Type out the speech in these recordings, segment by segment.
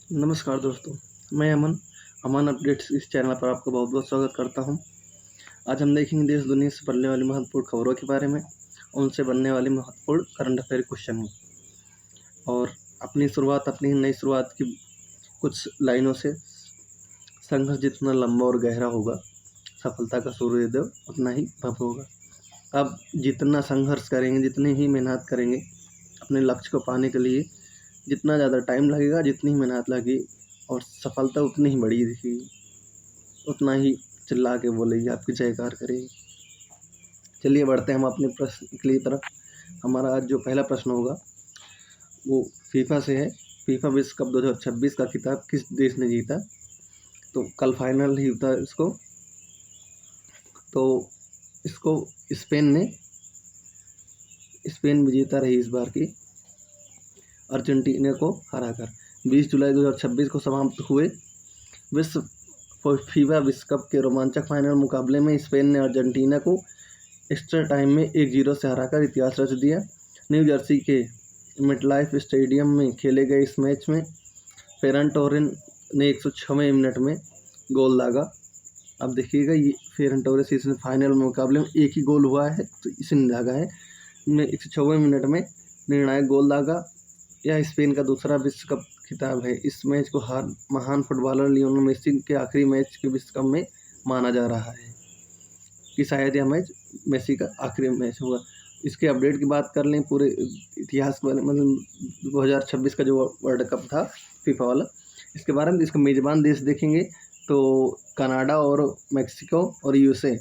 नमस्कार दोस्तों, मैं अमन अपडेट्स इस चैनल पर आपका बहुत-बहुत स्वागत करता हूं। आज हम देखेंगे देश दुनिया से पड़ने वाली महत्वपूर्ण खबरों के बारे में, उनसे बनने वाली महत्वपूर्ण करंट अफेयर क्वेश्चन में। और अपनी नई शुरुआत की कुछ लाइनों से संघर्ष जितना लंबा और गहरा होगा, सफलता का सूर्योदय उतना ही भव्य होगा। आप जितना संघर्ष करेंगे, जितनी ही मेहनत करेंगे अपने लक्ष्य को पाने के लिए, जितना ज़्यादा टाइम लगेगा, जितनी ही मेहनत लगेगी और सफलता उतनी ही बड़ी दिखेगी, उतना ही चिल्ला के बोलेगी, आपकी जयकार करेगी। चलिए बढ़ते हैं हम अपने प्रश्न की तरफ। हमारा आज जो पहला प्रश्न होगा वो फीफा से है। फीफा विश्व कप 2026 का खिताब किस देश ने जीता? तो कल फाइनल ही था इसको, तो इसको स्पेन विजेता रही इस बार की, अर्जेंटीना को हराकर। 20 जुलाई 2026 को समाप्त हुए फीफा विश्व कप के रोमांचक फाइनल मुकाबले में स्पेन ने अर्जेंटीना को एक्स्ट्रा टाइम में 1-0 से हराकर इतिहास रच दिया। न्यू जर्सी के मेटलाइफ स्टेडियम में खेले गए इस मैच में फेरन टोरेस ने 106वें मिनट में गोल दागा। अब देखिएगा, ये फेरन टोरेस इसने फाइनल मुकाबले में एक ही गोल हुआ है, तो इसने दागा है। 106वें मिनट में निर्णायक गोल दागा। यह स्पेन का दूसरा विश्व कप खिताब है। इस मैच को महान फुटबॉलर लियोनेल मेसी के आखिरी मैच के विश्व कप में माना जा रहा है कि शायद यह मैच मेसी का आखिरी मैच होगा। इसके अपडेट की बात कर लें, पूरे इतिहास में मतलब 2026 का जो वर्ल्ड कप था फीफा वाला, इसके बारे में इसका मेज़बान देश देखेंगे तो कनाडा और मेक्सिको और यूएसए,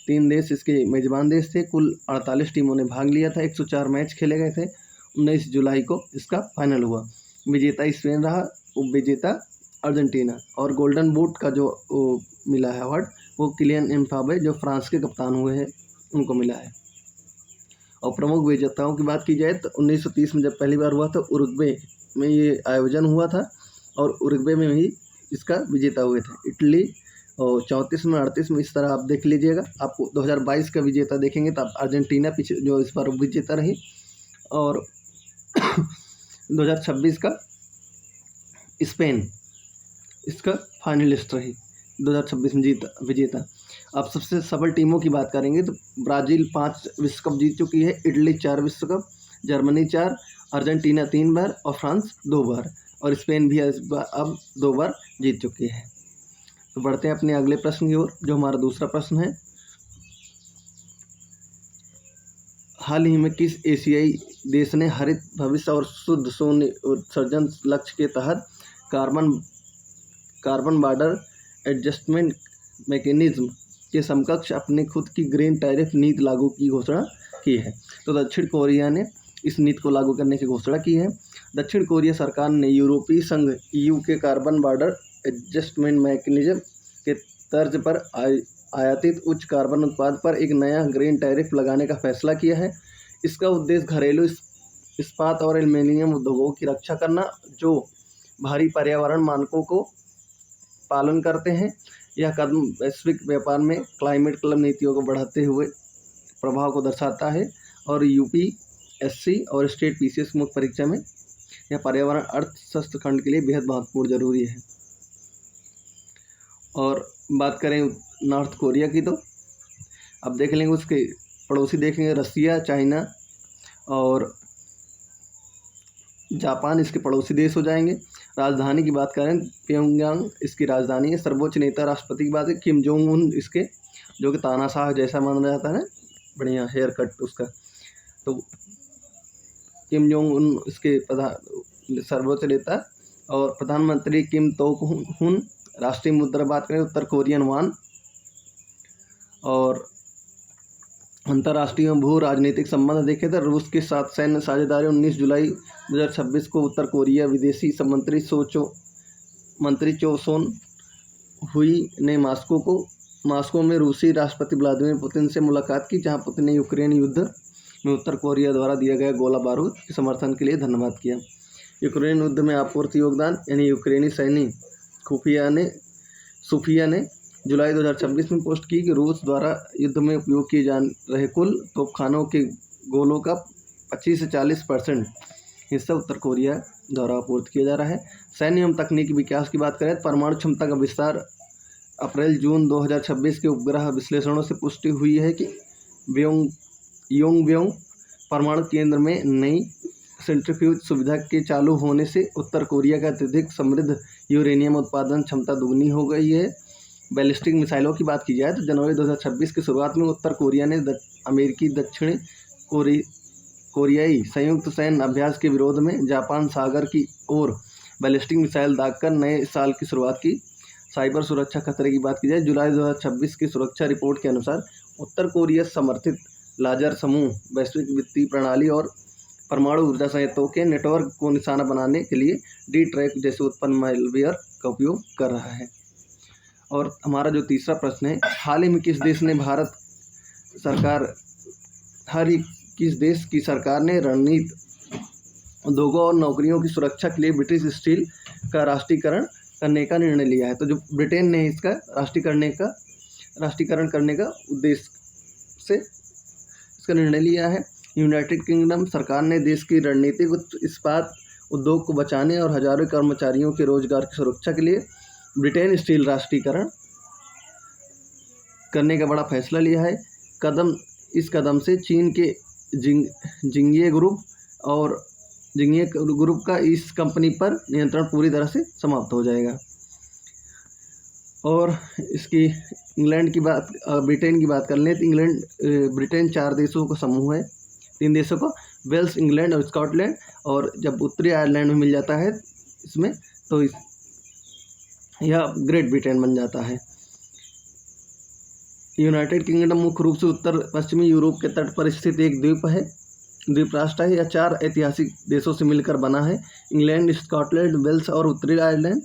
3 देश इसके मेज़बान देश थे। कुल 48 टीमों ने भाग लिया था। 104 मैच खेले गए थे। 19 जुलाई को इसका फाइनल हुआ। विजेता स्पेन रहा, उपविजेता अर्जेंटीना। और गोल्डन बूट का जो मिला है अवार्ड, वो किलियन एम्बाप्पे जो फ्रांस के कप्तान हुए हैं उनको मिला है। और प्रमुख विजेताओं की बात की जाए तो 1930 में जब पहली बार हुआ था, उरुग्वे में ये आयोजन हुआ था और उरुग्वे में ही इसका विजेता हुए थे। इटली और 34 में, 38 में, इस तरह आप देख लीजिएगा। आपको 2022 का विजेता देखेंगे तो आप अर्जेंटीना पीछे जो इस बार विजेता रही, और 2026 का स्पेन इसका फाइनलिस्ट रही, 2026 में विजेता। अब सबसे सफल टीमों की बात करेंगे तो ब्राज़ील 5 विश्व कप जीत चुकी है, इटली 4 विश्व कप, जर्मनी 4, अर्जेंटीना 3 बार और फ्रांस 2 बार, और स्पेन भी अब 2 बार जीत चुकी है। तो बढ़ते हैं अपने अगले प्रश्न की ओर, जो हमारा दूसरा प्रश्न है। हाल ही में किस एशियाई देश ने हरित भविष्य और शुद्ध शून्य उत्सर्जन लक्ष्य के तहत कार्बन बॉर्डर एडजस्टमेंट मैकेनिज्म के समकक्ष अपने खुद की ग्रीन टैरिफ नीति लागू की घोषणा की है? तो दक्षिण कोरिया ने इस नीति को लागू करने की घोषणा की है। दक्षिण कोरिया सरकार ने यूरोपीय संघ EU के कार्बन बॉर्डर एडजस्टमेंट मैकेनिज्म के तर्ज पर आयातित उच्च कार्बन उत्पाद पर एक नया ग्रीन टैरिफ लगाने का फैसला किया है। इसका उद्देश्य घरेलू इस्पात और एल्युमिनियम उद्योगों की रक्षा करना, जो भारी पर्यावरण मानकों को पालन करते हैं। यह कदम वैश्विक व्यापार में क्लाइमेट क्लब नीतियों को बढ़ाते हुए प्रभाव को दर्शाता है, और UPSC और स्टेट PCS मुख्य परीक्षा में यह पर्यावरण अर्थशास्त्र खंड के लिए बेहद महत्वपूर्ण जरूरी है। और बात करें नॉर्थ कोरिया की, तो अब देख लेंगे उसके पड़ोसी देखेंगे, रसिया, चाइना और जापान इसके पड़ोसी देश हो जाएंगे। राजधानी की बात करें, प्योंगयांग इसकी राजधानी है। सर्वोच्च नेता राष्ट्रपति की बात है, किम जोंग उन इसके, जो कि तानाशाह जैसा माना जाता है, बढ़िया हेयर कट उसका, तो किम जोंग उन इसके सर्वोच्च नेता। और प्रधानमंत्री किम तोक हुन। राष्ट्रीय मुद्रा बात करें, उत्तर कोरियन वान। और अंतर्राष्ट्रीय भू राजनीतिक संबंध देखे तो रूस के साथ सैन्य साझेदारी। 19 जुलाई 2026 को उत्तर कोरिया विदेशी मंत्री चो सोन हुई ने मास्को में रूसी राष्ट्रपति व्लादिमीर पुतिन से मुलाकात की, जहां पुतिन ने यूक्रेन युद्ध में उत्तर कोरिया द्वारा दिया गया गोला बारूद के समर्थन के लिए धन्यवाद किया। यूक्रेन युद्ध में आपूर्ति योगदान, यानी यूक्रेनी सैनिक खुफिया ने जुलाई 2026 में पोस्ट की कि रूस द्वारा युद्ध में उपयोग किए जा रहे कुल तोपखानों के गोलों का 25 से 40% हिस्सा उत्तर कोरिया द्वारा आपूर्ति किया जा रहा है। सैन्य एवं तकनीकी विकास की बात करें तो परमाणु क्षमता का विस्तार अप्रैल-जून 2026 के उपग्रह विश्लेषणों से पुष्टि हुई है कि योंगब्योंग परमाणु केंद्र में नई सेंट्रीफ्यूज सुविधा के चालू होने से उत्तर कोरिया का अत्यधिक समृद्ध यूरेनियम उत्पादन क्षमता दुगनी हो गई है। बैलिस्टिक मिसाइलों की बात की जाए तो जनवरी 2026 की शुरुआत में उत्तर कोरिया ने अमेरिकी दक्षिण कोरियाई संयुक्त सैन्य अभ्यास के विरोध में जापान सागर की ओर बैलिस्टिक मिसाइल दागकर नए साल की शुरुआत की। साइबर सुरक्षा खतरे की बात की जाए जुलाई 2026 की सुरक्षा रिपोर्ट के अनुसार उत्तर कोरिया समर्थित लाजर समूह वैश्विक वित्तीय प्रणाली और परमाणु ऊर्जा संयंत्रों के नेटवर्क को निशाना बनाने के लिए डी ट्रैक जैसे उत्पन्न मालवेयर का उपयोग कर रहा है। और हमारा जो तीसरा प्रश्न है, हाल ही में किस देश की सरकार ने रणनीति उद्योगों और नौकरियों की सुरक्षा के लिए ब्रिटिश स्टील का राष्ट्रीयकरण करने का निर्णय लिया है। तो जो ब्रिटेन ने इसका राष्ट्रीयकरण करने का उद्देश्य से इसका निर्णय लिया है। यूनाइटेड किंगडम सरकार ने देश की रणनीतिक इस्पात उद्योग को बचाने और हजारों कर्मचारियों के रोजगार की सुरक्षा के लिए ब्रिटेन स्टील राष्ट्रीयकरण करने का बड़ा फैसला लिया है। इस कदम से चीन के जिंगये ग्रुप का इस कंपनी पर नियंत्रण पूरी तरह से समाप्त हो जाएगा। और इसकी ब्रिटेन की बात कर लें तो ब्रिटेन 4 देशों का समूह है। 3 देशों को वेल्स, इंग्लैंड और स्कॉटलैंड, और जब उत्तरी आयरलैंड में मिल जाता है इसमें तो यह ग्रेट ब्रिटेन बन जाता है। यूनाइटेड किंगडम मुख्य रूप से उत्तर पश्चिमी यूरोप के तट पर स्थित एक द्वीप राष्ट्र है। यह 4 ऐतिहासिक देशों से मिलकर बना है, इंग्लैंड, स्कॉटलैंड, वेल्स और उत्तरी आयरलैंड।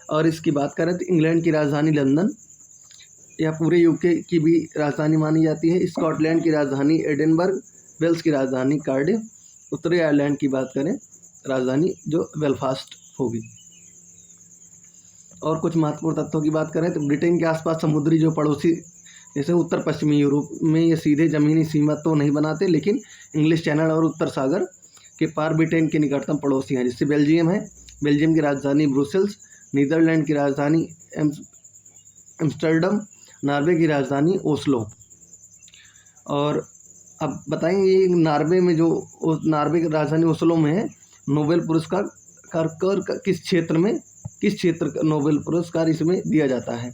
और इसकी बात करें तो इंग्लैंड की राजधानी लंदन या पूरे यूके की भी राजधानी मानी जाती है। स्कॉटलैंड की राजधानी एडिनबर्ग, वेल्स की राजधानी कार्डिफ, उत्तरी आयरलैंड की बात करें राजधानी जो बेलफास्ट होगी। और कुछ महत्वपूर्ण तथ्यों की बात करें तो ब्रिटेन के आसपास समुद्री जो पड़ोसी जैसे उत्तर पश्चिमी यूरोप में ये सीधे ज़मीनी सीमा तो नहीं बनाते, लेकिन इंग्लिश चैनल और उत्तर सागर के पार ब्रिटेन के निकटतम पड़ोसी हैं, जिससे बेल्जियम है। बेल्जियम की राजधानी ब्रुसेल्स, नीदरलैंड की राजधानी एम्स्टर्डम, नॉर्वे की राजधानी ओस्लो। और अब बताएंगे नॉर्वे की राजधानी ओस्लो में है, नोबेल पुरस्कार किस क्षेत्र का नोबेल पुरस्कार इसमें दिया जाता है।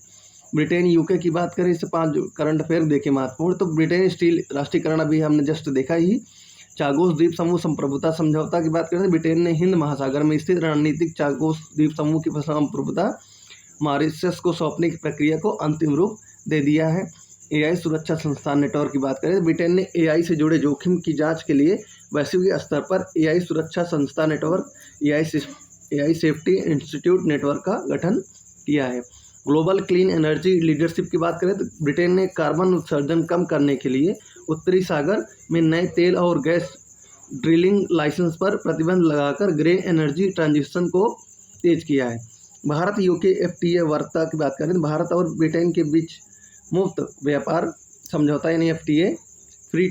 ब्रिटेन यूके की बात करें, इससे 5 करंट अफेयर देखे महत्वपूर्ण। तो ब्रिटेन स्टील राष्ट्रीयकरण अभी हमने जस्ट देखा ही। चागोस द्वीप समूह संप्रभुता समझौता की बात करें तो ब्रिटेन ने हिंद महासागर में स्थित रणनीतिक चागोस द्वीप समूह की संप्रभुता मॉरिशस को सौंपने की प्रक्रिया को अंतिम रूप दे दिया है। एआई सुरक्षा संस्थान नेटवर्क की बात करें तो ब्रिटेन ने एआई से जुड़े जोखिम की जांच के लिए वैश्विक स्तर पर एआई सुरक्षा संस्थान network AI safety institute network का गठन किया है। ग्लोबल क्लीन एनर्जी लीडरशिप की बात करें तो ब्रिटेन ने कार्बन उत्सर्जन कम करने के लिए उत्तरी सागर में नए तेल और गैस ड्रिलिंग लाइसेंस पर प्रतिबंध लगाकर ग्रीन एनर्जी ट्रांजिशन को तेज किया है। भारत यूके एफटीए वार्ता की बात करें तो भारत और ब्रिटेन के बीच मुफ्त व्यापार समझौता यानी एफटीए फ्री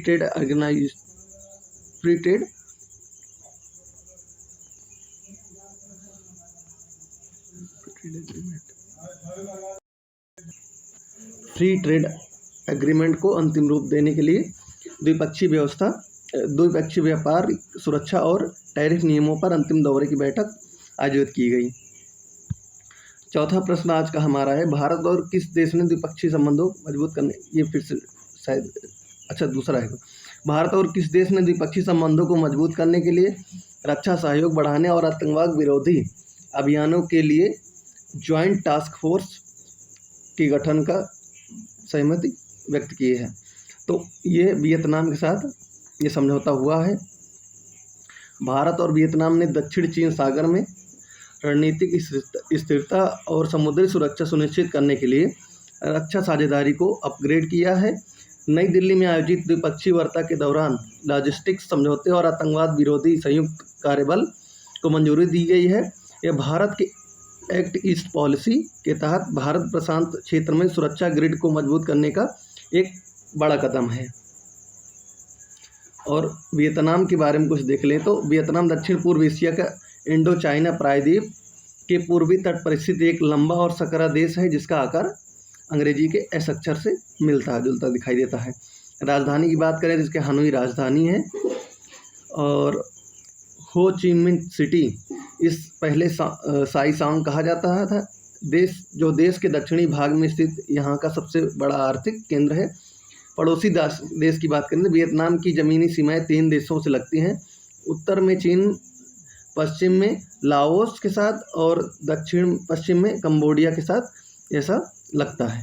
ट्रेड एग्रीमेंट को अंतिम रूप देने के लिए द्विपक्षीय व्यापार, सुरक्षा और टैरिफ नियमों पर अंतिम दौरे की बैठक आयोजित की गई। चौथा प्रश्न आज का हमारा है, भारत और किस देश ने द्विपक्षीय संबंधों को मजबूत करने, ये फिर से शायद दूसरा है। भारत और किस देश ने द्विपक्षीय संबंधों को मजबूत करने के लिए रक्षा सहयोग बढ़ाने और आतंकवाद विरोधी अभियानों के लिए ज्वाइंट टास्क फोर्स के गठन का सहमति व्यक्त की है। तो ये वियतनाम के साथ ये समझौता हुआ है। भारत और वियतनाम ने दक्षिण चीन सागर में रणनीतिक स्थिरता और समुद्री सुरक्षा सुनिश्चित करने के लिए रक्षा साझेदारी को अपग्रेड किया है। नई दिल्ली में आयोजित द्विपक्षीय वार्ता के दौरान लॉजिस्टिक्स समझौते और आतंकवाद विरोधी संयुक्त कार्यबल को मंजूरी दी गई है। यह भारत के एक्ट ईस्ट पॉलिसी के तहत भारत प्रशांत क्षेत्र में सुरक्षा ग्रिड को मजबूत करने का एक बड़ा कदम है। और वियतनाम के बारे में कुछ देख लें तो वियतनाम दक्षिण पूर्व एशिया का इंडो चाइना प्रायद्वीप के पूर्वी तट पर स्थित एक लंबा और सकरा देश है जिसका आकार अंग्रेजी के एस अक्षर से मिलता जुलता दिखाई देता है। राजधानी की बात करें तो इसके हनोई राजधानी है। और हो ची मिन्ह सिटी इस पहले साई सांग कहा जाता था। देश के दक्षिणी भाग में स्थित यहाँ का सबसे बड़ा आर्थिक केंद्र है। पड़ोसी देश की बात करें तो वियतनाम की ज़मीनी सीमाएं 3 देशों से लगती हैं। उत्तर में चीन, पश्चिम में लाओस के साथ और दक्षिण पश्चिम में कंबोडिया के साथ ऐसा लगता है।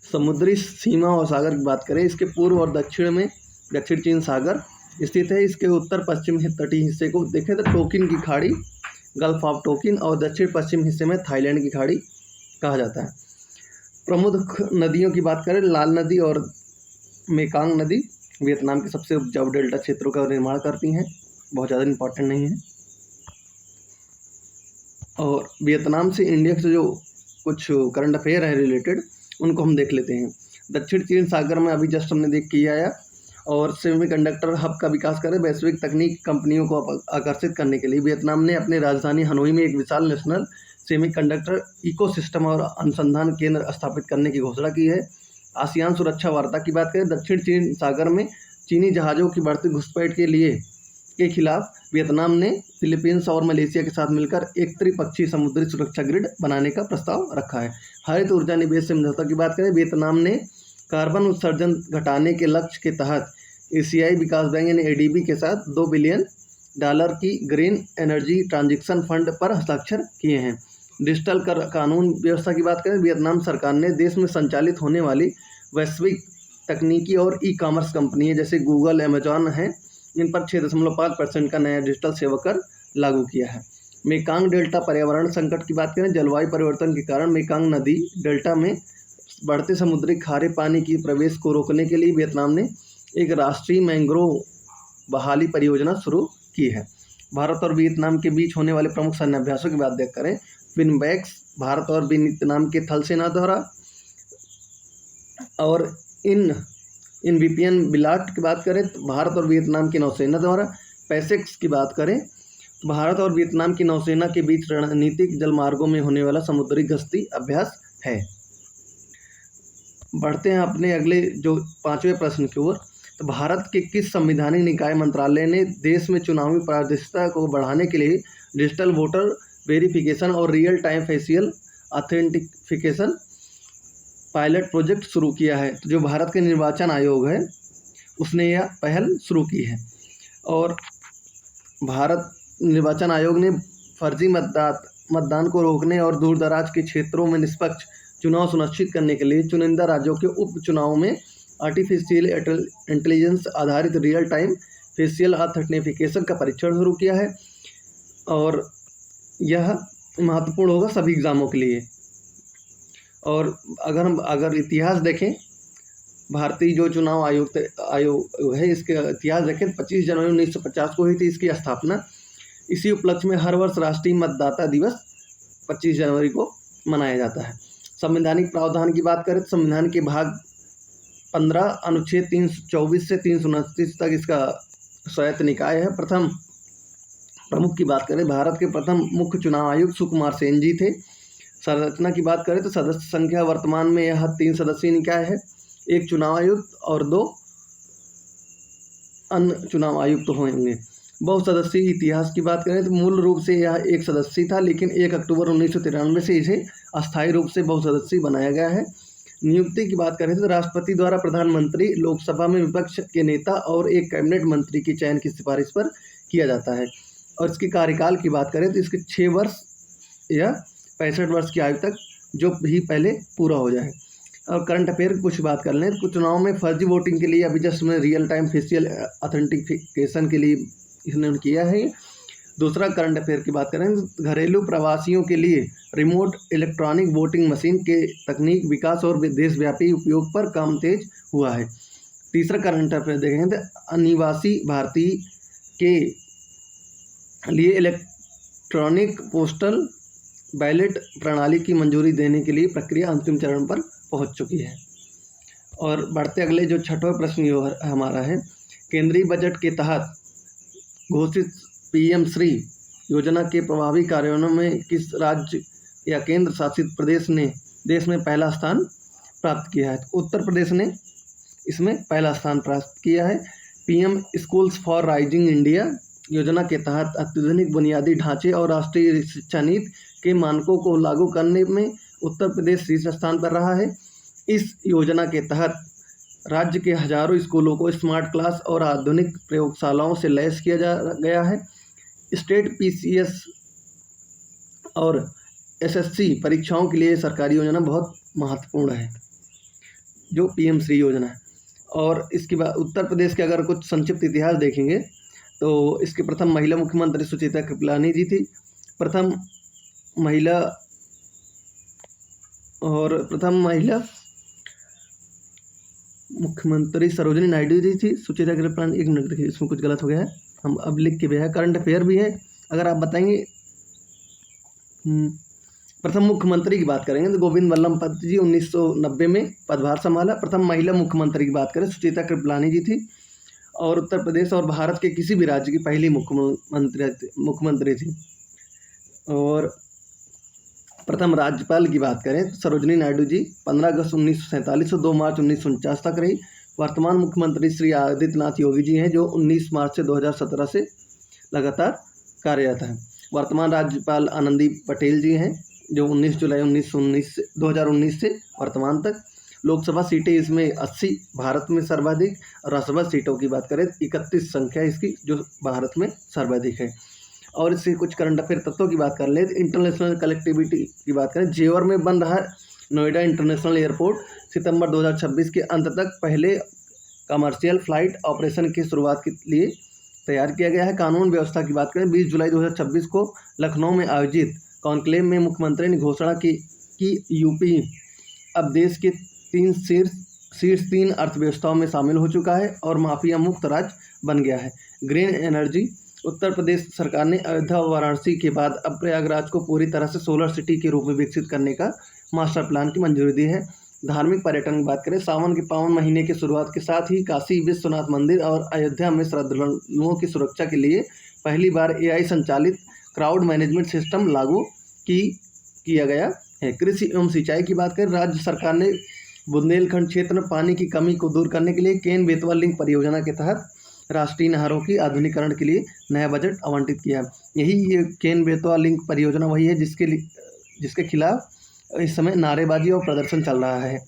समुद्री सीमा और सागर की बात करें, इसके पूर्व और दक्षिण में दक्षिण चीन सागर स्थित है। इसके उत्तर पश्चिम तटीय हिस्से को देखें तो टोकिन की खाड़ी, गल्फ ऑफ टोकिन, और दक्षिण पश्चिम हिस्से में थाईलैंड की खाड़ी कहा जाता है। प्रमुख नदियों की बात करें, लाल नदी और मेकांग नदी वियतनाम के सबसे उपजाऊ डेल्टा क्षेत्रों का निर्माण करती हैं, बहुत ज़्यादा इम्पोर्टेंट नहीं है। और वियतनाम से इंडिया से जो कुछ करंट अफेयर है रिलेटेड, उनको हम देख लेते हैं। दक्षिण चीन सागर में अभी जस्ट हमने देख किया आया। और सेमीकंडक्टर हब का विकास करें वैश्विक तकनीक कंपनियों को आकर्षित करने के लिए वियतनाम ने अपनी राजधानी हनोई में एक विशाल नेशनल सेमीकंडक्टर इकोसिस्टम और अनुसंधान केंद्र स्थापित करने की घोषणा की है। आसियान सुरक्षा वार्ता की बात करें, दक्षिण चीन सागर में चीनी जहाज़ों की बढ़ती घुसपैठ के खिलाफ वियतनाम ने फिलीपींस और मलेशिया के साथ मिलकर एक त्रिपक्षीय समुद्री सुरक्षा ग्रिड बनाने का प्रस्ताव रखा है। हरित ऊर्जा निवेश समझौता की बात करें, वियतनाम ने कार्बन उत्सर्जन घटाने के लक्ष्य के तहत एशियाई विकास बैंक यानी ADB के साथ $2 बिलियन की ग्रीन एनर्जी ट्रांजिशन फंड पर हस्ताक्षर किए हैं। डिजिटल कर कानून व्यवस्था की बात करें, वियतनाम सरकार ने देश में संचालित होने वाली वैश्विक तकनीकी और ई-कॉमर्स कंपनियां जैसे गूगल, अमेजॉन हैं, इन पर 6.5% का नया डिजिटल सेवा कर लागू किया है। मेकांग डेल्टा पर्यावरण संकट की बात करें, जलवायु परिवर्तन के कारण मेकांग नदी डेल्टा में बढ़ते समुद्री खारे पानी की प्रवेश को रोकने के लिए वियतनाम ने एक राष्ट्रीय मैंग्रोव बहाली परियोजना शुरू की है। भारत और वियतनाम के बीच होने वाले प्रमुख सैन्य अभ्यासों की बात देख करें, विनबैक्स भारत और वियतनाम के थल सेना द्वारा, और इन VPN बिलाट की बात करें तो भारत और वियतनाम की नौसेना द्वारा, पैसेक्स की बात करें तो भारत और वियतनाम की नौसेना के बीच रणनीतिक जलमार्गों में होने वाला समुद्री गश्ती अभ्यास है। बढ़ते हैं अपने अगले जो 5वें प्रश्न की ओर। तो भारत के किस संवैधानिक निकाय मंत्रालय ने देश में चुनावी पारदर्शिता को बढ़ाने के लिए डिजिटल वोटर वेरिफिकेशन और real time facial authentification pilot project शुरू किया है? तो जो भारत के निर्वाचन आयोग है उसने यह पहल शुरू की है। और भारत निर्वाचन आयोग ने फर्जी मतदान को रोकने और दूर दराज के क्षेत्रों में निष्पक्ष चुनाव सुनिश्चित करने के लिए चुनिंदा राज्यों के उपचुनाव में आर्टिफिशियल इंटेलिजेंस आधारित रियल टाइम फेशियल ऑथेंटिफिकेशन का परीक्षण शुरू किया है। और यह महत्वपूर्ण होगा सभी एग्ज़ामों के लिए। और अगर इतिहास देखें, भारतीय जो चुनाव आयोग है इसके इतिहास देखें, 25 जनवरी 1950 को हुई थी इसकी स्थापना। इसी उपलक्ष्य में हर वर्ष राष्ट्रीय मतदाता दिवस 25 जनवरी को मनाया जाता है। संवैधानिक प्रावधान की बात करें तो संविधान के भाग 15 अनुच्छेद 324 से 329 तक इसका स्वायत्त निकाय है। प्रथम प्रमुख की बात करें, भारत के प्रथम मुख्य चुनाव आयुक्त सुकुमार सेन जी थे। संरचना की बात करें तो सदस्य संख्या वर्तमान में यह 3 सदस्यीय निकाय है, 1 चुनाव आयुक्त और 2 अन्य चुनाव आयुक्त होंगे। बहुसदस्यीय इतिहास की बात करें तो मूल रूप से यह 1 सदस्यीय था, लेकिन 1 अक्टूबर 1993 से इसे अस्थायी रूप से बहुसदस्यीय बनाया गया है। नियुक्ति की बात करें तो राष्ट्रपति द्वारा प्रधानमंत्री, लोकसभा में विपक्ष के नेता और एक कैबिनेट मंत्री के चयन की सिफारिश पर किया जाता है। और इसके कार्यकाल की बात करें तो इसके 6 वर्ष या 65 वर्ष की आयु तक जो भी पहले पूरा हो जाए। और करंट अफेयर की कुछ बात कर लें तो चुनाव में फर्जी वोटिंग के लिए अभी जस्ट में रियल टाइम फेशियल ऑथेंटिफिकेशन के लिए इसने किया है। दूसरा करंट अफेयर की बात करें तो घरेलू प्रवासियों के लिए रिमोट इलेक्ट्रॉनिक वोटिंग मशीन के तकनीक विकास और देशव्यापी उपयोग पर काम तेज हुआ है। तीसरा करंट अफेयर देखेंगे तो अनिवासी भारतीय के लिए इलेक्ट्रॉनिक पोस्टल बैलेट प्रणाली की मंजूरी देने के लिए प्रक्रिया अंतिम चरण पर पहुंच चुकी है। और बढ़ते अगले जो 6वां प्रश्न हमारा है, केंद्रीय बजट के तहत घोषित PM श्री योजना के प्रभावी कार्यान्वयन में किस राज्य या केंद्र शासित प्रदेश ने देश में पहला स्थान प्राप्त किया है? तो उत्तर प्रदेश ने इसमें पहला स्थान प्राप्त किया है। PM schools for rising India योजना के तहत अत्याधुनिक बुनियादी ढांचे और राष्ट्रीय शिक्षा नीति के मानकों को लागू करने में उत्तर प्रदेश शीर्ष स्थान पर रहा है। इस योजना के तहत राज्य के हजारों स्कूलों को स्मार्ट क्लास और आधुनिक प्रयोगशालाओं से लैस किया गया है। स्टेट पीसीएस और एसएससी परीक्षाओं के लिए सरकारी योजना बहुत महत्वपूर्ण है, जो पीएम श्री योजना है। और इसके बाद उत्तर प्रदेश के अगर कुछ संक्षिप्त इतिहास देखेंगे तो इसके प्रथम महिला मुख्यमंत्री सुचेता कृपलानी जी थी। प्रथम महिला मुख्यमंत्री सरोजिनी नायडू जी थी। सुचेता कृपलानी, एक मिनट देखिए इसमें कुछ गलत हो गया है, हम अब लिख के भी है, करंट अफेयर भी है। अगर आप बताएंगे प्रथम मुख्यमंत्री की बात करेंगे तो गोविंद वल्लभ पंत जी 1990 में पदभार संभाला। प्रथम महिला मुख्यमंत्री की बात करें सुचेता कृपलानी जी थी और उत्तर प्रदेश और भारत के किसी भी राज्य की पहली मुख्यमंत्री थी। और प्रथम राज्यपाल की बात करें तो सरोजिनी नायडू जी 15 अगस्त 1947 से 2 मार्च 1949 तक रही। वर्तमान मुख्यमंत्री श्री आदित्यनाथ योगी जी हैं, जो 19 मार्च से 2017 से लगातार कार्यरत हैं। वर्तमान राज्यपाल आनंदीबेन पटेल जी हैं, जो 19 जुलाई 2019 से वर्तमान तक। लोकसभा सीटें इसमें 80 भारत में सर्वाधिक, और राज्यसभा सीटों की बात करें 31 संख्या इसकी, जो भारत में सर्वाधिक है। और इससे कुछ करंट अफेयर तत्वों की बात कर ले तो इंटरनेशनल कनेक्टिविटी की बात करें, जेवर में बन रहा नोएडा इंटरनेशनल एयरपोर्ट सितंबर 2026 के अंत तक पहले कमर्शियल फ्लाइट ऑपरेशन की शुरुआत के लिए तैयार किया गया है। कानून व्यवस्था की बात करें 20 जुलाई 2026 को लखनऊ में आयोजित कॉन्क्लेव में मुख्यमंत्री ने घोषणा की कि यूपी अब देश के शीर्ष 3 अर्थव्यवस्थाओं में शामिल हो चुका है और माफिया मुक्त राज्य बन गया है। ग्रीन एनर्जी, उत्तर प्रदेश सरकार ने अयोध्या और वाराणसी के बाद अब प्रयागराज को पूरी तरह से सोलर सिटी के रूप में विकसित करने का मास्टर प्लान की मंजूरी दी है। धार्मिक पर्यटन की बात करें, सावन के पावन महीने की शुरुआत के साथ ही काशी विश्वनाथ मंदिर और अयोध्या में श्रद्धालुओं की सुरक्षा के लिए पहली बार AI संचालित क्राउड मैनेजमेंट सिस्टम लागू किया गया है। कृषि एवं सिंचाई की बात करें, राज्य सरकार ने बुंदेलखंड क्षेत्र में पानी की कमी को दूर करने के लिए केन बेतवा लिंक परियोजना के तहत राष्ट्रीय नहरों की आधुनिकीकरण के लिए नया बजट आवंटित किया है। ये केन बेतवा लिंक परियोजना वही है जिसके खिलाफ इस समय नारेबाजी और प्रदर्शन चल रहा है।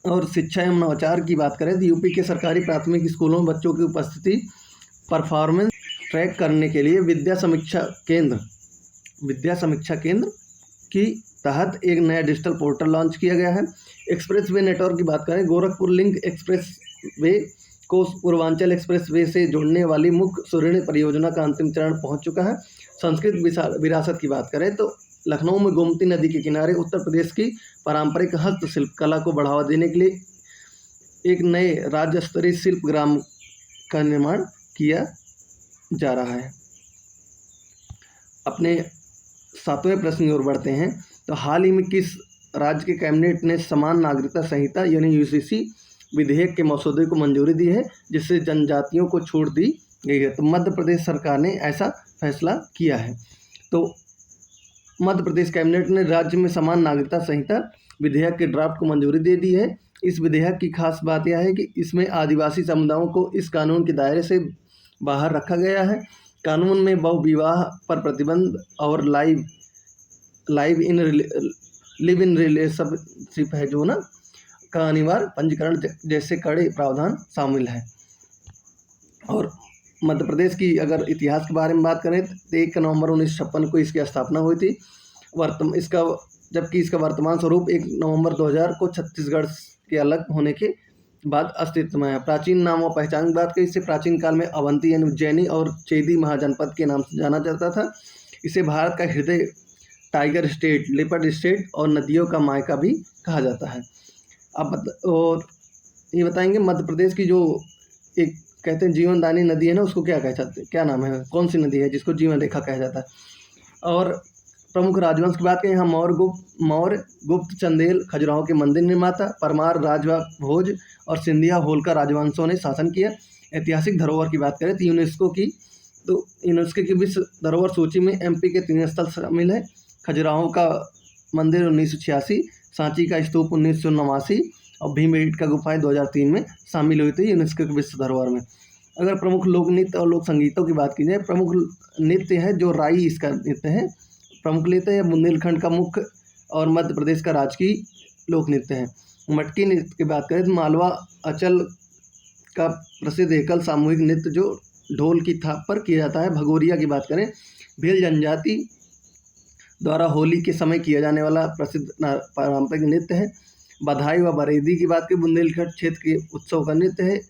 और शिक्षा एवं नवाचार की बात करें तो यूपी के सरकारी प्राथमिक स्कूलों में बच्चों की उपस्थिति परफॉर्मेंस ट्रैक करने के लिए विद्या समीक्षा केंद्र की तहत एक नया डिजिटल पोर्टल लॉन्च किया गया है। एक्सप्रेस वे नेटवर्क की बात करें, गोरखपुर लिंक एक्सप्रेस वे को पूर्वांचल एक्सप्रेस वे से जोड़ने वाली मुख्य सुरण्य परियोजना का अंतिम चरण पहुंच चुका है। संस्कृत विरासत की बात करें तो लखनऊ में गोमती नदी के किनारे उत्तर प्रदेश की पारंपरिक हस्तशिल्प कला को बढ़ावा देने के लिए एक नए राज्य स्तरीय शिल्प ग्राम का निर्माण किया जा रहा है। अपने 7वें प्रश्न की ओर बढ़ते हैं। तो हाल ही में किस राज्य के कैबिनेट ने समान नागरिकता संहिता यानी यूसीसी विधेयक के मसौदे को मंजूरी दी है, जिससे जनजातियों को छूट दी गई है? तो मध्य प्रदेश सरकार ने ऐसा फैसला किया है। तो मध्य प्रदेश कैबिनेट ने राज्य में समान नागरिकता संहिता विधेयक के ड्राफ्ट को मंजूरी दे दी है। इस विधेयक की खास बात यह है कि इसमें आदिवासी समुदायों को इस कानून के दायरे से बाहर रखा गया है। कानून में बहुविवाह पर प्रतिबंध और लिव इन रिलेशनशिप है जो ना का अनिवार्य पंजीकरण जैसे कड़े प्रावधान शामिल है। और मध्य प्रदेश की अगर इतिहास के बारे में बात करें तो 1 नवंबर 1956 को इसकी स्थापना हुई थी। जबकि इसका वर्तमान स्वरूप 1 नवंबर 2000 को छत्तीसगढ़ के अलग होने के बाद अस्तित्व में है। प्राचीन नाम और पहचान की बात करें, इसे प्राचीन काल में अवंती यानी उज्जैनी और चेदी महाजनपद के नाम से जाना जाता था। इसे भारत का हृदय, टाइगर स्टेट, लेपर्ड स्टेट और नदियों का मायका भी कहा जाता है। और ये बताएंगे मध्य प्रदेश की जो एक कहते हैं जीवनदायिनी नदी है ना, उसको क्या कहा जाता है, क्या नाम है, कौन सी नदी है जिसको जीवन रेखा कहा जाता है? और प्रमुख राजवंश की बात करें, यहाँ मौर्य, गुप्त, चंदेल, खजुराहो के मंदिर निर्माता, परमार, राजवा, भोज और सिंधिया होलकर राजवंशों ने शासन किया। ऐतिहासिक धरोहर की बात करें तो यूनेस्को की तो यूनेस्को की विश्व धरोहर सूची में एमपी के 3 स्थल शामिल है। खजुराहो का मंदिर 1986, सांची का स्तूप 1989 और भीमबेटका गुफाएं 2003 में शामिल हुई थी यूनेस्को की विश्व धरोहर में। अगर प्रमुख लोक नृत्य और लोक संगीतों की बात की जाए, प्रमुख नृत्य है जो राई इसका नृत्य है। प्रमुख नृत्य है बुंदेलखंड का मुख्य और मध्य प्रदेश का राजकीय लोक नृत्य है। मटकी नृत्य की बात करें तो मालवा अंचल का प्रसिद्ध एकल सामूहिक नृत्य जो ढोल की थाप पर किया जाता है। भगोरिया की बात करें, भील जनजाति द्वारा होली के समय किया जाने वाला प्रसिद्ध पारंपरिक नृत्य है। बधाई व बरेदी की बात करें, बुंदेलखंड क्षेत्र के उत्सव का नृत्य है।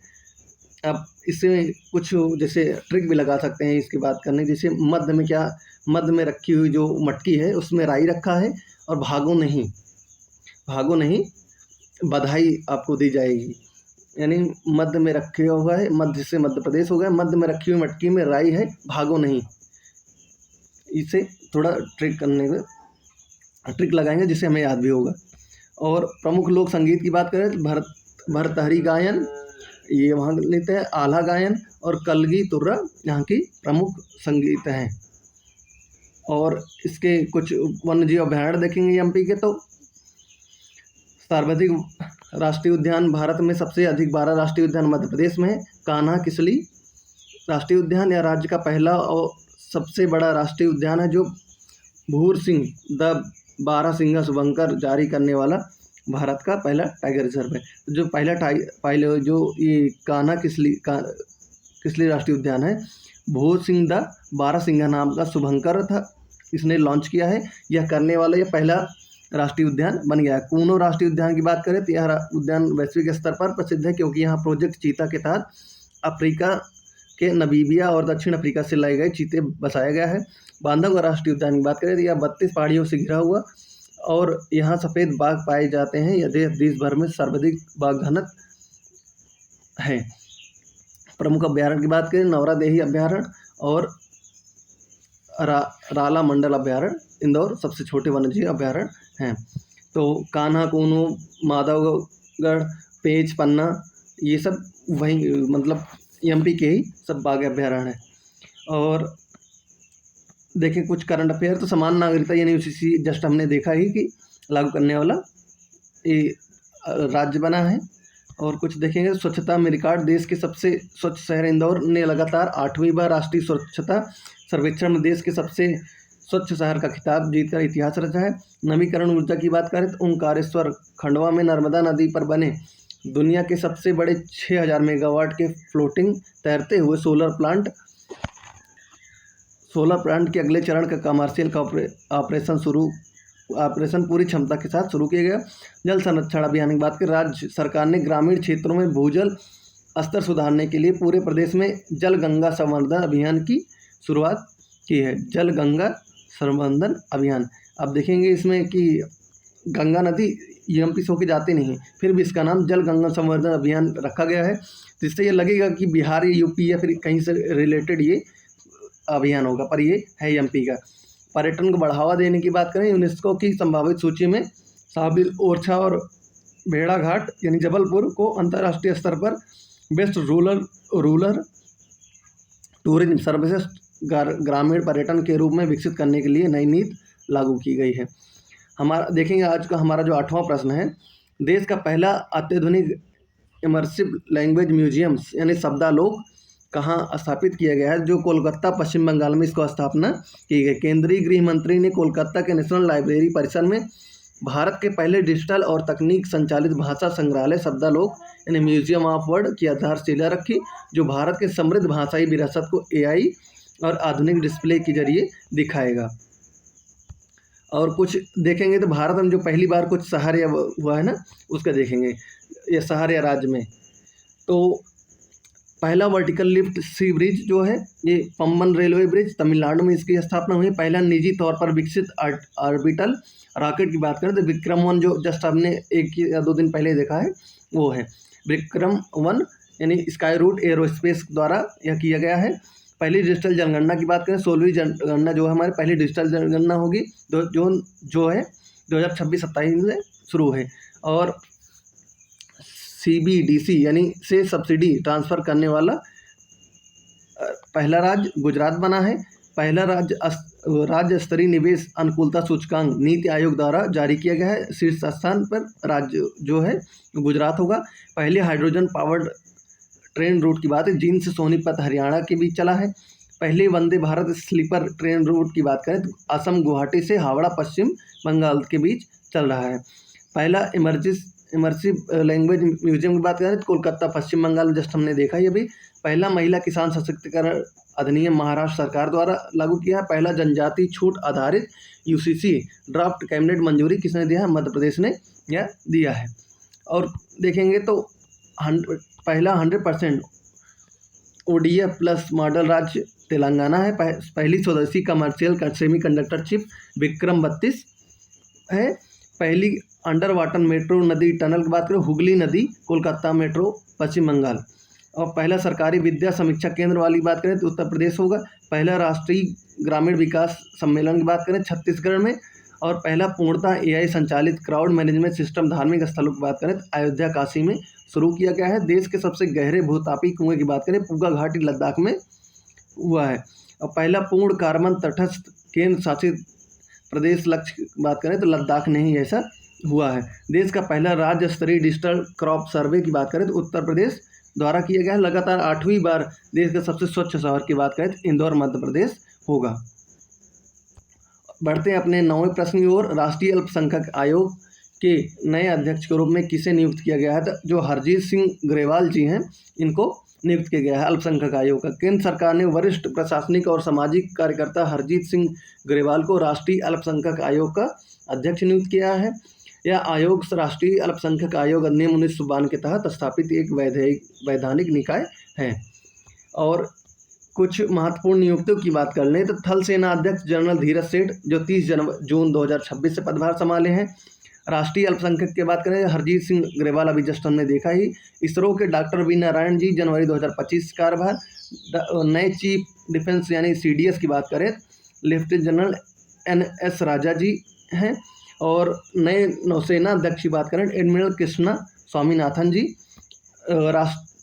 अब इसमें कुछ जैसे ट्रिक भी लगा सकते हैं इसकी बात करने, जैसे मध्य में रखी हुई जो मटकी है उसमें राई रखा है और भागो नहीं बधाई आपको दी जाएगी, यानी मध्य में रखे हुआ है, मध्य से मध्य प्रदेश हो गया, मध्य में रखी हुई मटकी में राई है, भागो नहीं। इसे थोड़ा ट्रिक लगाएंगे जिससे हमें याद भी होगा। और प्रमुख लोक संगीत की बात करें तो भरतहरी गायन ये वहाँ लेते हैं, आल्हा गायन और कलगी तुर्रा यहाँ की प्रमुख संगीत हैं। और इसके कुछ वन्यजीव अभयारण्य देखेंगे एमपी के, तो सर्वाधिक राष्ट्रीय उद्यान भारत में सबसे अधिक 12 राष्ट्रीय उद्यान मध्य प्रदेश में है। कान्हा किसली राष्ट्रीय उद्यान या राज्य का पहला और सबसे बड़ा राष्ट्रीय उद्यान है जो भूर सिंह द 12 सिंगा शुभंकर जारी करने वाला भारत का पहला टाइगर रिजर्व है। जो पहले जो ये कान्हा किसली राष्ट्रीय उद्यान है, भूर सिंह द 12 सिंगा नाम का शुभंकर था, इसने लॉन्च किया है। यह करने वाला यह पहला राष्ट्रीय उद्यान बन गया है। कूनो राष्ट्रीय उद्यान की बात करें तो यह उद्यान वैश्विक स्तर पर प्रसिद्ध है क्योंकि यहाँ प्रोजेक्ट चीता के तहत अफ्रीका के नमीबिया और दक्षिण अफ्रीका से लाए गए चीते बसाया गया है। बांधवगढ़ राष्ट्रीय उद्यान की बात करें तो यह 32 पहाड़ियों से घिरा हुआ और यहाँ सफ़ेद बाघ पाए जाते हैं। यह देश भर में सर्वाधिक बाघ घनत्व है। प्रमुख अभ्यारण्य की बात करें, नौरादेही अभ्यारण्य और राला मंडल अभ्यारण्य, इंदौर सबसे छोटे वन्यजीव अभ्यारण्य हैं। तो कान्हा, कूनो, माधवगढ़, पेंच, पन्ना ये सब वहीं मतलब एमपी के ही सब बाघ अभ्यारण्य हैं। और देखें कुछ करंट अफेयर, तो समान नागरिकता यानी यूसीसी जस्ट हमने देखा ही कि लागू करने वाला ये राज्य बना है। और कुछ देखेंगे स्वच्छता में रिकॉर्ड, देश के सबसे स्वच्छ शहर इंदौर ने लगातार 8वीं बार राष्ट्रीय स्वच्छता सर्वेक्षण में देश के सबसे स्वच्छ शहर का खिताब जीतकर इतिहास रचा है। नवीकरण ऊर्जा की बात करें तो ओंकारेश्वर खंडवा में नर्मदा नदी पर बने दुनिया के सबसे बड़े 6000 मेगावाट के फ्लोटिंग तैरते हुए सोलर प्लांट के अगले चरण का कमर्शियल का ऑपरेशन पूरी क्षमता के साथ शुरू किया गया। जल संरक्षण अभियान की बात करें, राज्य सरकार ने ग्रामीण क्षेत्रों में भूजल स्तर सुधारने के लिए पूरे प्रदेश में जल गंगा संवर्धन अभियान की शुरुआत की है। जल गंगा संवर्धन अभियान, आप देखेंगे इसमें कि गंगा नदी एमपी से होकर जाती नहीं, फिर भी इसका नाम जल गंगा संवर्धन अभियान रखा गया है, जिससे ये लगेगा कि बिहार या यूपी या फिर कहीं से रिलेटेड ये अभियान होगा, पर ये है एमपी का। पर्यटन को बढ़ावा देने की बात करें, यूनेस्को की संभावित सूची में साबिल, ओरछा और भेड़ाघाट यानी जबलपुर को अंतर्राष्ट्रीय स्तर पर बेस्ट रूरल टूरिज्म सर्वश्रेष्ठ ग्रामीण पर्यटन के रूप में विकसित करने के लिए नई नीति लागू की गई है। हमारा देखेंगे आज का हमारा जो 8वां प्रश्न है, देश का पहला अत्याधुनिक इमर्सिव लैंग्वेज म्यूजियम्स यानी शब्दालोक कहाँ स्थापित किया गया है, जो कोलकाता पश्चिम बंगाल में इसको स्थापना की गई। केंद्रीय गृह मंत्री ने कोलकाता के नेशनल लाइब्रेरी परिसर में भारत के पहले डिजिटल और तकनीक संचालित भाषा संग्रहालय शब्दालोक यानी म्यूजियम ऑफ वर्ड की आधारशिला रखी, जो भारत के समृद्ध भाषाई विरासत को एआई और आधुनिक डिस्प्ले के जरिए दिखाएगा। और कुछ देखेंगे तो भारत में जो पहली बार कुछ शहर हुआ है ना, उसका देखेंगे। ये शहर या राज्य में तो पहला वर्टिकल लिफ्ट सी ब्रिज जो है ये पम्बन रेलवे ब्रिज तमिलनाडु में इसकी स्थापना हुई। पहला निजी तौर पर विकसित ऑर्बिटल रॉकेट की बात करें तो विक्रम-1 जो जस्ट हमने 1 या 2 दिन पहले देखा है वो है विक्रम-1 यानी स्काई रूट एरोस्पेस द्वारा यह किया गया है। पहली डिजिटल जनगणना की बात करें, 16वीं जनगणना जो है हमारी पहली डिजिटल जनगणना होगी जो है 2026-27 में शुरू है। और सीबीडीसी यानी से सब्सिडी ट्रांसफ़र करने वाला पहला राज्य गुजरात बना है। पहला राज्य स्तरीय निवेश अनुकूलता सूचकांक नीति आयोग द्वारा जारी किया गया है। शीर्ष स्थान पर राज्य जो है गुजरात होगा। पहले हाइड्रोजन पावर्ड ट्रेन रूट की बात है, जींद से सोनीपत हरियाणा के बीच चला है। पहले Vande Bharat sleeper train route की बात करें तो असम गुवाहाटी से हावड़ा पश्चिम बंगाल के बीच चल रहा है। पहला इमर्सिव लैंग्वेज म्यूजियम की बात करें तो कोलकाता पश्चिम बंगाल, जस्ट हमने देखा ये भी। पहला महिला किसान सशक्तिकरण अधिनियम महाराष्ट्र सरकार द्वारा लागू किया है। पहला जनजाति छूट आधारित यूसीसी ड्राफ्ट कैबिनेट मंजूरी किसने दिया है? मध्य प्रदेश ने यह दिया है। और देखेंगे तो पहला 100% ओडीएफ प्लस मॉडल राज्य तेलंगाना है। पहली स्वदेशी कमर्शियल सेमीकंडक्टर चिप विक्रम 32 है। पहली अंडर वाटर मेट्रो नदी टनल की बात करें हुगली नदी कोलकाता मेट्रो पश्चिम बंगाल। और पहला सरकारी विद्या समीक्षा केंद्र वाली बात करें तो उत्तर प्रदेश होगा। पहला राष्ट्रीय ग्रामीण विकास सम्मेलन की बात करें छत्तीसगढ़ में। और पहला पूर्णतः एआई संचालित क्राउड मैनेजमेंट सिस्टम धार्मिक स्थलों की बात करें तो अयोध्या काशी में शुरू किया गया है। देश के सबसे गहरे भूतापी कुएं की बात करें पूगा घाटी लद्दाख में हुआ है। और पहला पूर्ण कार्बन तटस्थ केंद्र शासित प्रदेश लक्ष्य की बात करें तो लद्दाख नहीं ऐसा हुआ है। देश का पहला राज्य स्तरीय डिजिटल क्रॉप सर्वे की बात करें तो उत्तर प्रदेश द्वारा किया गया है। लगातार 8वीं बार देश के सबसे स्वच्छ शहर की बात करें तो इंदौर मध्य प्रदेश होगा। बढ़ते हैं अपने 9वें प्रश्न की ओर। राष्ट्रीय अल्पसंख्यक आयोग के नए अध्यक्ष के रूप में किसे नियुक्त किया गया है? तो जो हरजीत सिंह ग्रेवाल जी हैं इनको नियुक्त किया गया है अल्पसंख्यक आयोग का। केंद्र सरकार ने वरिष्ठ प्रशासनिक और सामाजिक कार्यकर्ता हरजीत सिंह ग्रेवाल को राष्ट्रीय अल्पसंख्यक आयोग का अध्यक्ष नियुक्त किया है। यह आयोग राष्ट्रीय अल्पसंख्यक आयोग अधिनियम 1952 के तहत स्थापित एक वैधानिक निकाय है। और कुछ महत्वपूर्ण नियुक्तियों की बात कर लें तो थल सेना अध्यक्ष जनरल धीरज सेठ जो 30 जून 2026 से पदभार संभाले हैं। राष्ट्रीय अल्पसंख्यक की बात करें हरजीत सिंह ग्रेवाल अभी जस्ट हमने देखा ही। इसरो के डॉक्टर वी नारायण जी जनवरी 2025 कार्यभार। नए चीफ डिफेंस यानी सीडीएस की बात करें लेफ्टिनेंट जनरल NS राजा जी हैं। और नए नौसेना अध्यक्ष की बात करें एडमिरल कृष्णा स्वामीनाथन जी।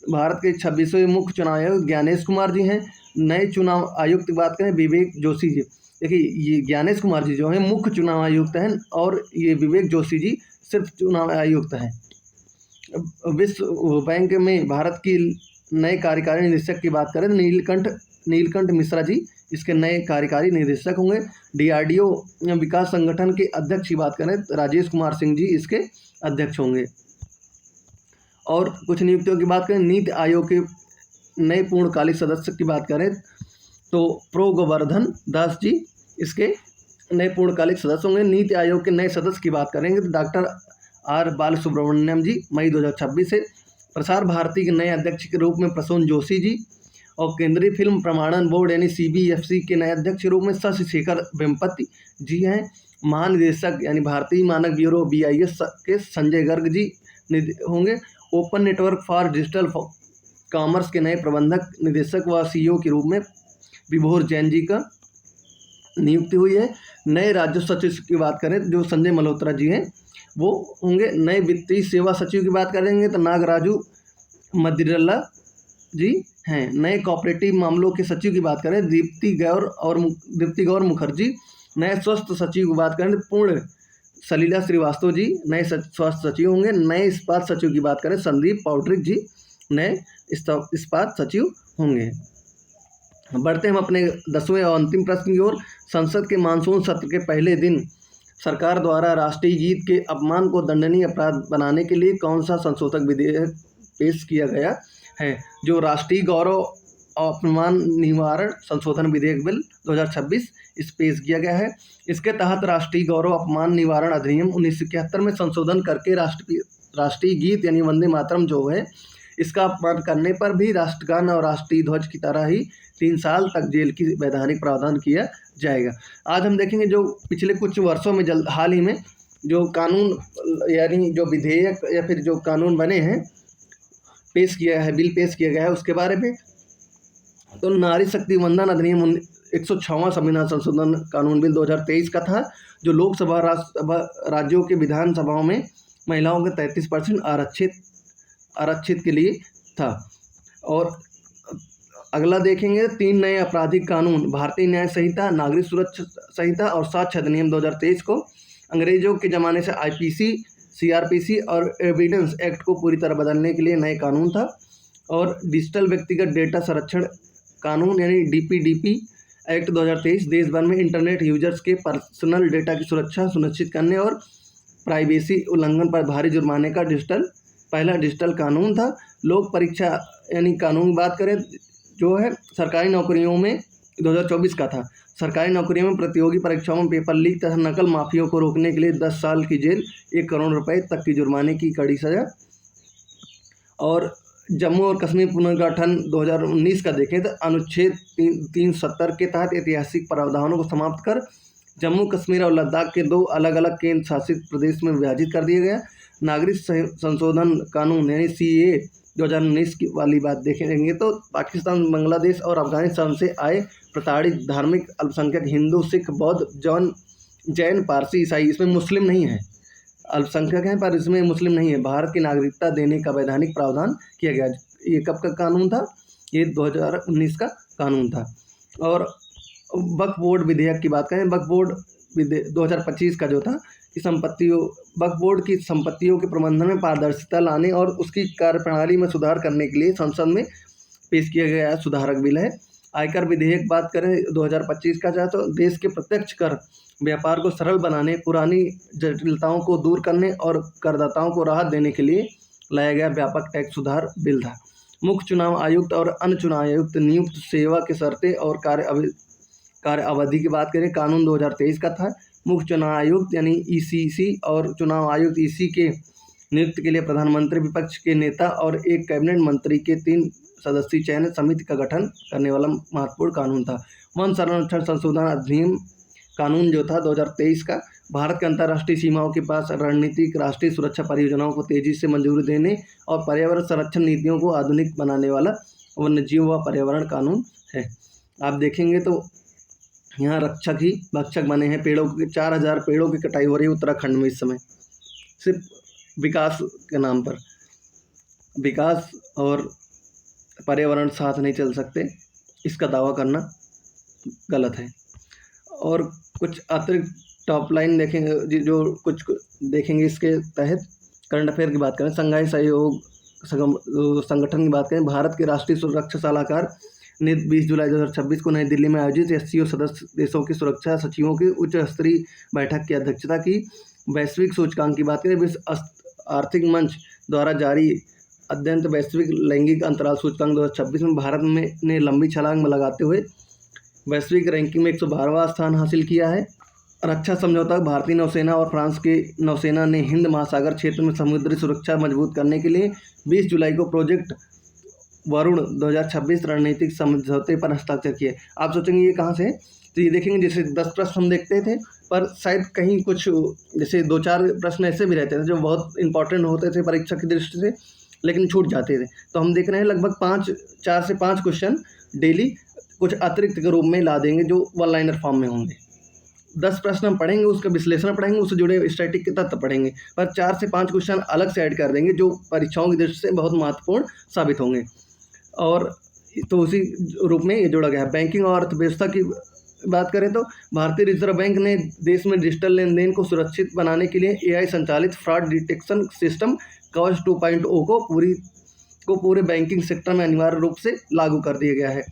भारत के 26वें मुख्य चुनाव आयुक्त ज्ञानेश कुमार जी हैं। नए चुनाव आयुक्त की बात करें विवेक जोशी जी। देखिए ये ज्ञानेश कुमार जी जो हैं मुख्य चुनाव आयुक्त हैं और ये विवेक जोशी जी सिर्फ चुनाव आयुक्त हैं। विश्व बैंक में भारत की नए कार्यकारी निदेशक की बात करें नीलकंठ मिश्रा जी इसके नए कार्यकारी निदेशक होंगे। DRDO विकास संगठन के अध्यक्ष की बात करें राजेश कुमार सिंह जी इसके अध्यक्ष होंगे। और कुछ नियुक्तियों की बात करें नीति आयोग के नए पूर्णकालिक सदस्य की बात करें तो प्रो गोवर्धन दास जी इसके नए पूर्णकालिक सदस्य होंगे। नीति आयोग के नए सदस्य की बात करेंगे तो डॉक्टर R बालसुब्रमण्यम जी मई 2026 से। प्रसार भारती के नए अध्यक्ष के रूप में प्रसून जोशी जी। और केंद्रीय फिल्म प्रमाणन बोर्ड यानी CBFC के नए अध्यक्ष के रूप में शशि शेखर वेम्पति जी हैं। महानिदेशक यानी भारतीय मानक ब्यूरो BIS के संजय गर्ग जी होंगे। Open network for digital commerce के नए प्रबंधक निदेशक व CEO के रूप में विभोर जैन जी का नियुक्ति हुई है। नए राजस्व सचिव की बात करें जो संजय मल्होत्रा जी हैं वो होंगे। नए वित्तीय सेवा सचिव की बात करेंगे तो नागराजू मदिरल्ला जी हैं। नए कोऑपरेटिव मामलों के सचिव की बात करें दीप्ति गौर मुखर्जी। नए स्वास्थ्य सचिव की बात करें तो पूर्ण सलीला श्रीवास्तव जी नए स्वास्थ्य सचिव होंगे। नए इस्पात सचिव की बात करें संदीप पौड्रिक जी नए इस्पात सचिव होंगे। बढ़ते हम अपने 10वें और अंतिम प्रश्न की ओर। संसद के मानसून सत्र के पहले दिन सरकार द्वारा राष्ट्रीय गीत के अपमान को दंडनीय अपराध बनाने के लिए कौन सा संशोधक विधेयक पेश किया गया है? जो राष्ट्रीय गौरव अपमान निवारण संशोधन विधेयक बिल 2026 इस पेश किया गया है। इसके तहत राष्ट्रीय गौरव अपमान निवारण अधिनियम 1971 में संशोधन करके राष्ट्रीय गीत यानी वंदे मातरम जो है इसका अपमान करने पर भी राष्ट्रगान और राष्ट्रीय ध्वज की तरह ही 3 साल तक जेल की वैधानिक प्रावधान किया जाएगा। आज हम देखेंगे जो पिछले कुछ वर्षों में हाल ही में जो कानून यानी जो विधेयक या फिर जो कानून बने हैं पेश किया है बिल पेश किया गया है उसके बारे में। तो नारी शक्ति वंदन अधिनियम 106वां संविधान संशोधन कानून बिल 2023 का था जो लोकसभा राज्यसभा राज्यों के विधानसभाओं में महिलाओं के 33% आरक्षित के लिए था। और अगला देखेंगे 3 नए आपराधिक कानून, भारतीय न्याय संहिता, नागरिक सुरक्षा संहिता और साक्ष्य अधिनियम 2023 को अंग्रेजों के ज़माने से आईपीसी, सीआरपीसी और एविडेंस एक्ट को पूरी तरह बदलने के लिए नए कानून था। और डिजिटल व्यक्तिगत डेटा संरक्षण कानून यानी डीपीडीपी एक्ट 2023 देश भर में इंटरनेट यूजर्स के पर्सनल डेटा की सुरक्षा सुनिश्चित करने और प्राइवेसी उल्लंघन पर भारी जुर्माने का पहला डिजिटल कानून था। लोक परीक्षा यानी कानून की बात करें जो है सरकारी नौकरियों में 2024 का था। सरकारी नौकरियों में प्रतियोगी परीक्षाओं में पेपर लीक तथा नकल माफियों को रोकने के लिए 10 साल की जेल, 1 करोड़ रुपए तक की जुर्माने की कड़ी सजा। और जम्मू और कश्मीर पुनर्गठन 2019 का देखें तो अनुच्छेद 370 के तहत ऐतिहासिक प्रावधानों को समाप्त कर जम्मू कश्मीर और लद्दाख के 2 अलग अलग केंद्र शासित प्रदेश में विभाजित कर दिया गया। नागरिक संशोधन कानून यानी सीएए 2019 की वाली बात देखेंगे तो पाकिस्तान, बांग्लादेश और अफगानिस्तान से आए प्रताड़ित धार्मिक अल्पसंख्यक हिंदू, सिख, बौद्ध, जैन, पारसी, ईसाई, इसमें मुस्लिम नहीं है, अल्पसंख्यक हैं पर इसमें मुस्लिम नहीं है, भारत की नागरिकता देने का वैधानिक प्रावधान किया गया। ये कब का कानून था? ये 2019 का कानून था। और वक्फ बोर्ड विधेयक की बात करें, वक्फ बोर्ड 2025 का जो था कि वक्फ बोर्ड की संपत्तियों के प्रबंधन में पारदर्शिता लाने और उसकी कार्यप्रणाली में सुधार करने के लिए संसद में पेश किया गया सुधारक बिल है। आयकर विधेयक बात करें 2025 का चाहे तो देश के प्रत्यक्ष कर व्यापार को सरल बनाने, पुरानी जटिलताओं को दूर करने और करदाताओं को राहत देने के लिए लाया गया व्यापक टैक्स सुधार बिल था। मुख्य चुनाव आयुक्त और अन्य चुनाव आयुक्त नियुक्त सेवा के शर्तें और कार्य अवधि की बात करें, कानून 2023 का था। मुख्य चुनाव आयुक्त यानी ईसीसी और चुनाव आयुक्त ईसी के नियुक्ति के लिए प्रधानमंत्री, विपक्ष के नेता और एक कैबिनेट मंत्री के 3 सदस्यीय चयन समिति का गठन करने वाला महत्वपूर्ण कानून था। वन संरक्षण संशोधन अधिनियम कानून जो था 2023 का, भारत के अंतर्राष्ट्रीय सीमाओं के पास रणनीतिक राष्ट्रीय सुरक्षा परियोजनाओं को तेजी से मंजूरी देने और पर्यावरण संरक्षण नीतियों को आधुनिक बनाने वाला वन्यजीव व पर्यावरण कानून है। आप देखेंगे तो यहाँ रक्षक ही भक्षक बने हैं। पेड़ों के 4000 पेड़ों की कटाई हो रही है उत्तराखंड में इस समय, सिर्फ विकास के नाम पर। विकास और पर्यावरण साथ नहीं चल सकते, इसका दावा करना गलत है। और कुछ अतिरिक्त टॉप लाइन देखेंगे, जो कुछ देखेंगे इसके तहत करंट अफेयर की बात करें, शंघाई सहयोग संगठन की बात करें, भारत के राष्ट्रीय सुरक्षा सलाहकार ने 20 जुलाई 2026 को नई दिल्ली में आयोजित एससीओ सदस्य देशों की सुरक्षा सचिवों की उच्च स्तरीय बैठक की अध्यक्षता की। वैश्विक सूचकांक की बात करें, विश्व आर्थिक मंच द्वारा जारी अत्यंत वैश्विक लैंगिक अंतराल सूचकांक 2026 में भारत ने लंबी छलांग में लगाते हुए वैश्विक रैंकिंग में 112वां स्थान हासिल किया है। रक्षा समझौता, भारतीय नौसेना और फ्रांस की नौसेना ने हिंद महासागर क्षेत्र में समुद्री सुरक्षा मजबूत करने के लिए 20 जुलाई को प्रोजेक्ट वरुण 2026 रणनीतिक समझौते पर हस्ताक्षर किए। आप सोचेंगे ये कहाँ से है, तो ये देखेंगे जैसे 10 प्रश्न हम देखते थे, पर शायद कहीं कुछ जैसे 2-4 प्रश्न ऐसे भी रहते थे जो बहुत इंपॉर्टेंट होते थे परीक्षा की दृष्टि से, लेकिन छूट जाते थे। तो हम देख रहे हैं लगभग 4 से 5 क्वेश्चन डेली कुछ अतिरिक्त के रूप में ला देंगे जो वन लाइनर फॉर्म में होंगे। 10 प्रश्न हम पढ़ेंगे, उसका विश्लेषण पढ़ेंगे, उससे जुड़े स्टैटिक के तत्व पढ़ेंगे, पर 4 से 5 क्वेश्चन अलग से ऐड कर देंगे जो परीक्षाओं की दृष्टि से बहुत महत्वपूर्ण साबित होंगे। और तो उसी रूप में ये जोड़ा गया है। बैंकिंग और अर्थव्यवस्था की बात करें तो भारतीय रिजर्व बैंक ने देश में डिजिटल लेनदेन को सुरक्षित बनाने के लिए एआई संचालित फ्रॉड डिटेक्शन सिस्टम कवच 2.0 को पूरे बैंकिंग सेक्टर में अनिवार्य रूप से लागू कर दिया गया है।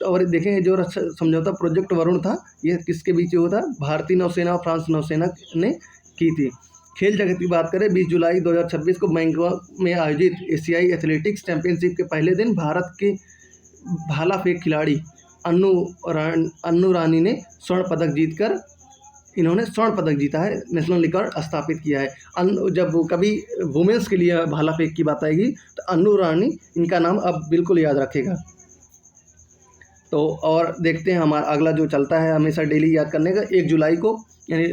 और देखें जो समझौता प्रोजेक्ट वरुण था, ये किसके बीच हुआ था? भारतीय नौसेना और फ्रांस नौसेना ने की थी। खेल जगत की बात करें, 20 जुलाई 2026 को बैंकॉक में आयोजित एशियाई एथलेटिक्स चैंपियनशिप के पहले दिन भारत के भाला फेंक खिलाड़ी अन्नू रानी ने स्वर्ण पदक जीता है, नेशनल रिकॉर्ड स्थापित किया है। जब कभी वुमेन्स के लिए भाला फेंक की बात आएगी तो अन्नू रानी, इनका नाम अब बिल्कुल याद रखेगा। तो और देखते हैं हमारा अगला जो चलता है हमेशा डेली याद करने का, 1 जुलाई को यानी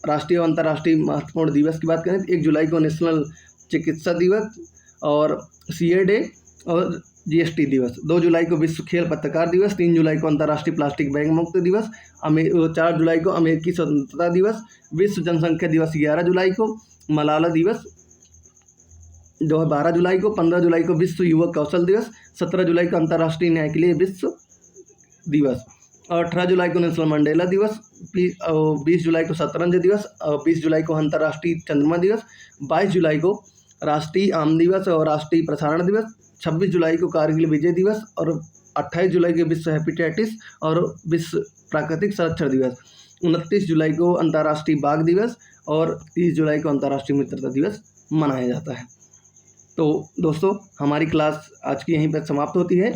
राष्ट्रीय और अंतर्राष्ट्रीय महत्वपूर्ण दिवस की बात करें तो 1 जुलाई को नेशनल चिकित्सा दिवस और सीए डे और जीएसटी दिवस, 2 जुलाई को विश्व खेल पत्रकार दिवस, 3 जुलाई को अंतर्राष्ट्रीय प्लास्टिक बैग मुक्त दिवस, 4 जुलाई को अमेरिकी स्वतंत्रता दिवस, विश्व जनसंख्या दिवस 11 जुलाई को, मलाला दिवस जो है 12 जुलाई को, 15 जुलाई को विश्व युवक कौशल दिवस, 17 जुलाई को अंतर्राष्ट्रीय न्याय के लिए विश्व दिवस, और 18 जुलाई को नेल्सन मंडेला दिवस, 20 जुलाई को शतरंज दिवस, और 20 जुलाई को अंतर्राष्ट्रीय चंद्रमा दिवस, 22 जुलाई को राष्ट्रीय आम दिवस और राष्ट्रीय प्रसारण दिवस, 26 जुलाई को कारगिल विजय दिवस, और 28 जुलाई को विश्व हेपेटाइटिस और विश्व प्राकृतिक संरक्षण दिवस, 29 जुलाई को अंतर्राष्ट्रीय बाघ दिवस और 30 जुलाई को अंतर्राष्ट्रीय मित्रता दिवस मनाया जाता है। तो दोस्तों, हमारी क्लास आज की यहीं पर समाप्त होती है।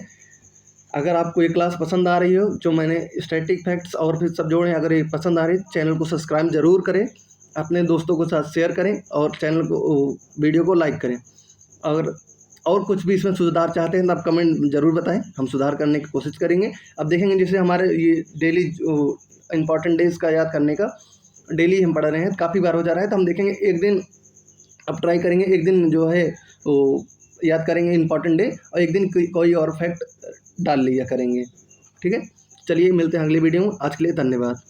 अगर आपको ये क्लास पसंद आ रही हो, जो मैंने स्टैटिक फैक्ट्स और फिर सब जोड़े, अगर ये पसंद आ रही है, चैनल को सब्सक्राइब जरूर करें, अपने दोस्तों के साथ शेयर करें और चैनल को, वीडियो को लाइक करें। अगर और कुछ भी इसमें सुधार चाहते हैं तो आप कमेंट ज़रूर बताएं, हम सुधार करने की कोशिश करेंगे। अब देखेंगे जैसे हमारे ये डेली इंपॉर्टेंट डेज का याद करने का डेली हम पढ़ रहे हैं, काफ़ी बार हो जा रहा है, तो हम देखेंगे एक दिन अब ट्राई करेंगे, एक दिन जो है वो याद करेंगे इंपॉर्टेंट डे, और एक दिन कोई और फैक्ट डाल लिया करेंगे। ठीक है, चलिए मिलते हैं अगले वीडियो में। आज के लिए धन्यवाद।